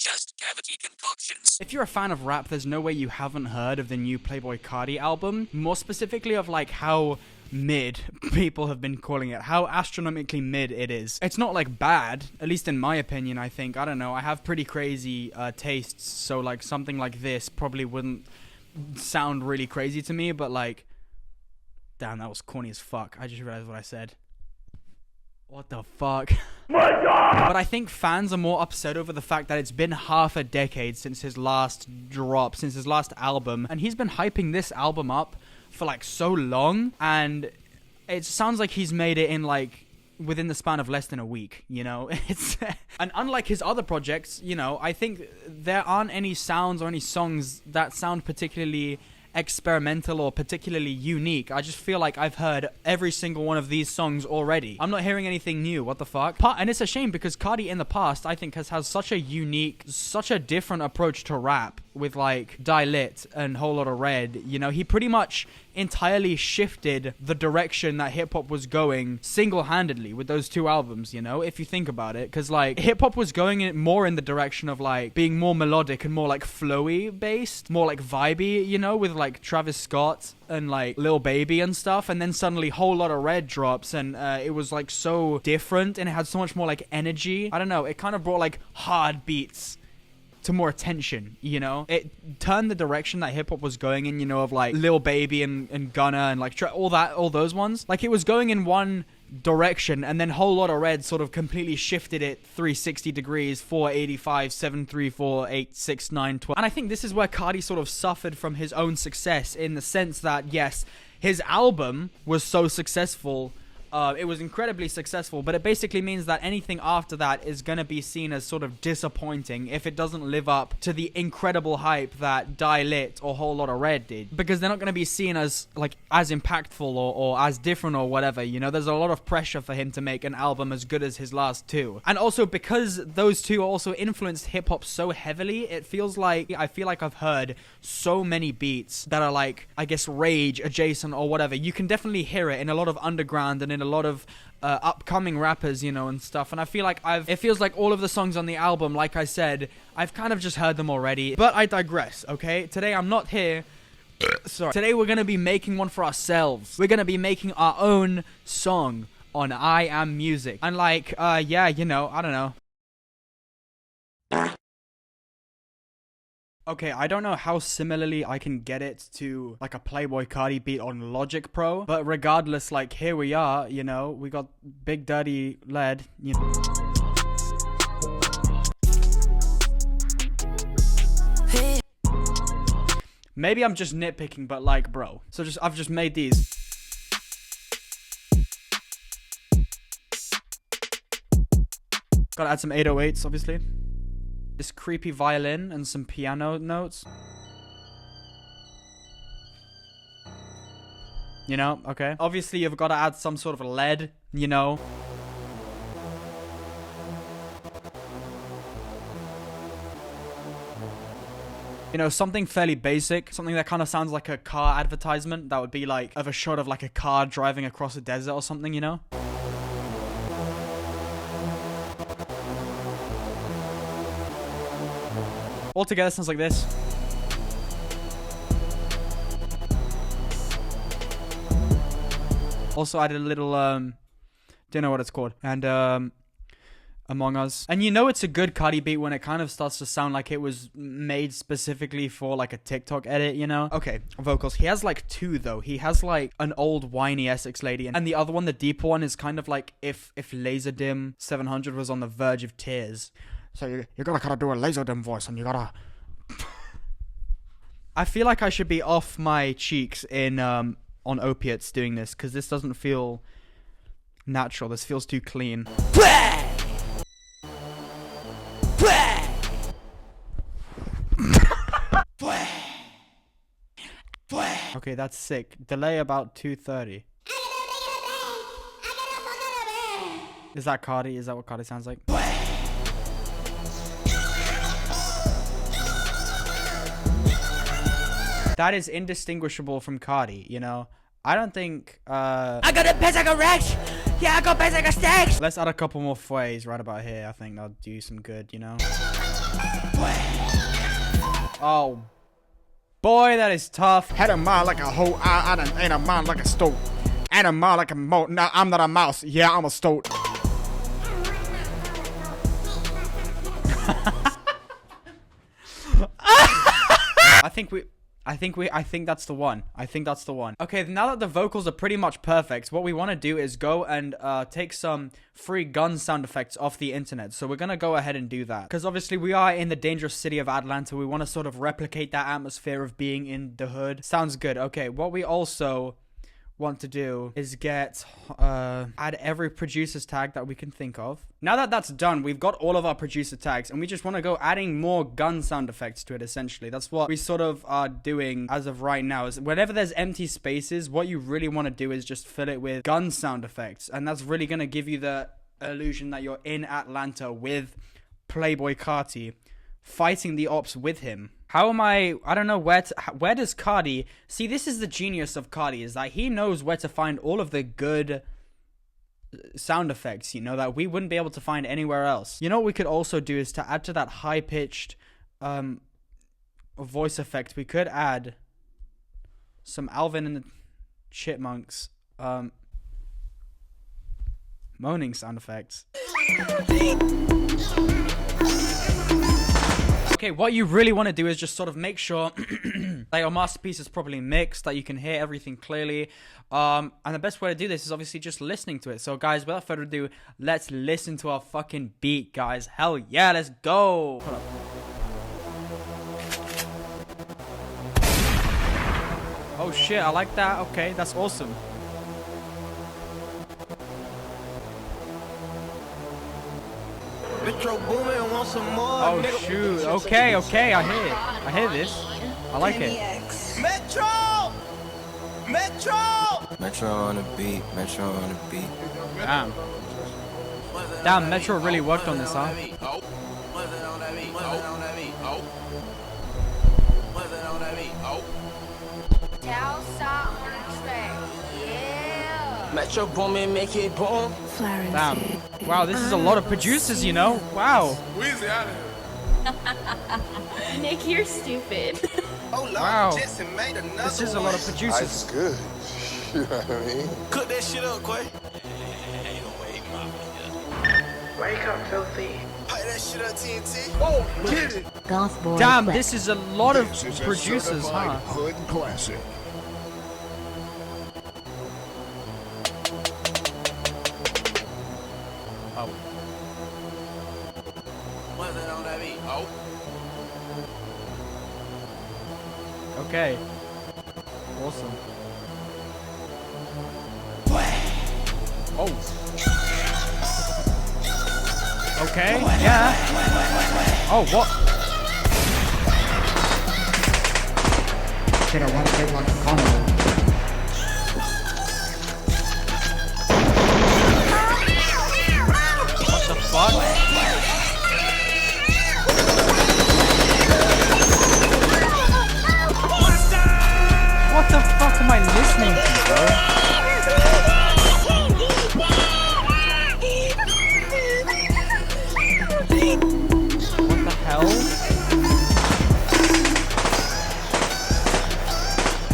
just cavity concoctions. If you're a fan of rap, there's no way you haven't heard of the new Playboi Carti album. More specifically of like how mid people have been calling it, how astronomically mid it is. It's not like bad, at least in my opinion. I think, I don't know, I have pretty crazy tastes, so like something like this probably wouldn't sound really crazy to me, but like, damn, that was corny as fuck. I just realized what I said. What the fuck? My God! But I think fans are more upset over the fact that it's been half a decade since his last drop, since his last album, and he's been hyping this album up for like so long, and it sounds like he's made it in like within the span of less than a week, you know. It's and unlike his other projects, you know, I think there aren't any sounds or any songs that sound particularly experimental or particularly unique. I just feel like I've heard every single one of these songs already. I'm not hearing anything new. What the fuck? And it's a shame because Carti in the past, I think, has had such a unique, such a different approach to rap with like Die Lit and Whole Lotta Red. You know, he pretty much entirely shifted the direction that hip-hop was going single-handedly with those two albums, you know, if you think about it, because like hip-hop was going more in the direction of like being more melodic and more like flowy based, more like vibey, you know, with like Travis Scott and like Lil Baby and stuff, and then suddenly Whole Lotta Red drops, and it was like so different and it had so much more like energy. I don't know, it kind of brought like hard beats to more attention, you know. It turned the direction that hip-hop was going in, you know, of like Lil Baby and Gunna and like all those ones. Like it was going in one direction, and then Whole Lotta Red sort of completely shifted it 360 degrees, 485, 734, 8, 6, 9, 12. And I think this is where Carti sort of suffered from his own success, in the sense that, yes, his album was so successful. It was incredibly successful, but it basically means that anything after that is going to be seen as sort of disappointing if it doesn't live up to the incredible hype that Die Lit or Whole Lotta Red did, because they're not going to be seen as like as impactful or as different or whatever, you know. There's a lot of pressure for him to make an album as good as his last two, and also because those two also influenced hip-hop so heavily, I feel like I've heard so many beats that are like, I guess, rage adjacent or whatever. You can definitely hear it in a lot of underground and in a lot of upcoming rappers, you know, and stuff. And I feel like it feels like all of the songs on the album, like I said, I've kind of just heard them already. But I digress, okay? Today I'm not here. Sorry. Today we're going to be making one for ourselves. We're going to be making our own song on I Am Music. And like, yeah, you know, I don't know. Okay, I don't know how similarly I can get it to like a Playboi Carti beat on Logic Pro, but regardless, like here we are, you know, we got Big Dirty Lead, you know. Maybe I'm just nitpicking, but like, bro. So I've just made these. Gotta add some 808s, obviously. This creepy violin and some piano notes. You know, okay. Obviously, you've got to add some sort of lead, you know. You know, something fairly basic. Something that kind of sounds like a car advertisement. That would be like, of a shot of like a car driving across a desert or something, you know. Altogether sounds like this. Also added a little, don't know what it's called. And, Among Us. And you know it's a good Carti beat when it kind of starts to sound like it was made specifically for like a TikTok edit, you know? Okay, vocals. He has like two though. He has like an old whiny Essex lady, and the other one, the deeper one, is kind of like if Laserdim 700 was on the verge of tears. So you gotta kind of do a Laserdim voice, and you gotta... I feel like I should be off my cheeks in on opiates doing this, because this doesn't feel natural. This feels too clean. Okay, that's sick. Delay about 2:30. Is that Carti? Is that what Carti sounds like? That is indistinguishable from Carti, you know? I don't think, I got a piss like a wretch! Yeah, I got piss like a stick! Let's add a couple more phrase right about here. I think that'll do some good, you know? Oh, boy, that is tough. Had a mind like a hoe, I done ain't a mind like a stoat. And a mind like a moat. Nah, I'm not a mouse. Yeah, I'm a stoat. I think that's the one. I think that's the one. Okay, now that the vocals are pretty much perfect, what we want to do is go and take some free gun sound effects off the internet. So we're going to go ahead and do that. Because obviously we are in the dangerous city of Atlanta. We want to sort of replicate that atmosphere of being in the hood. Sounds good. Okay, what we also want to do is get add every producer's tag that we can think of. Now that that's done, we've got all of our producer tags and we just want to go adding more gun sound effects to it. Essentially, that's what we sort of are doing as of right now. Is whenever there's empty spaces, what you really want to do is just fill it with gun sound effects, and that's really going to give you the illusion that you're in Atlanta with Playboi Carti fighting the ops with him. How am I don't know where does Carti, see, this is the genius of Carti, is that he knows where to find all of the good sound effects, you know, that we wouldn't be able to find anywhere else. You know what we could also do is to add to that high-pitched voice effect, we could add some Alvin and the Chipmunks moaning sound effects. Okay, what you really want to do is just sort of make sure that your masterpiece is properly mixed, that you can hear everything clearly. And the best way to do this is obviously just listening to it. So guys, without further ado, let's listen to our fucking beat, guys. Hell yeah, let's go. Hold up. Oh shit, I like that. Okay, that's awesome. Oh shoot, okay, I hear this. I like it. Metro on the beat, Damn, Metro really worked on this, huh? Metro boom and make it boom. Damn. Wow, this is a lot of producers, you know? Wow. Weezy out of here. Nick, you're stupid. Wow. This is a lot of producers. That's good. You know what I mean? Cook that shit up, Quay. Wake up, filthy. Pipe that shit up, TNT. Oh, get it. Damn, this is a lot of producers, huh? Hood classic. Oh. Okay. Awesome. Oh. Okay, yeah. Oh, what? Shit, I want to get like a combo. What the fuck? What the fuck am I listening to, bro? What the hell?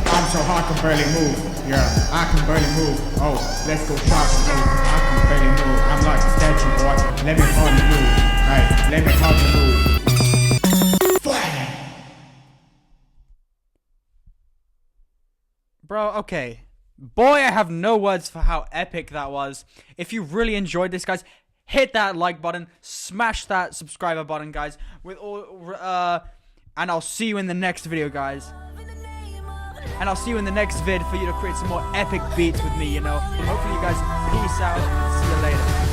I'm so hard, I can barely move. Yeah, I can barely move. Oh, let's go shopping, baby. I can barely move. I'm like a statue, boy. Let me hardly move. Alright, let me hardly move. Bro, okay. Boy, I have no words for how epic that was. If you really enjoyed this, guys, hit that like button, smash that subscriber button, guys. And I'll see you in the next video, guys. And I'll see you in the next vid for you to create some more epic beats with me, you know. Hopefully you guys peace out and see you later.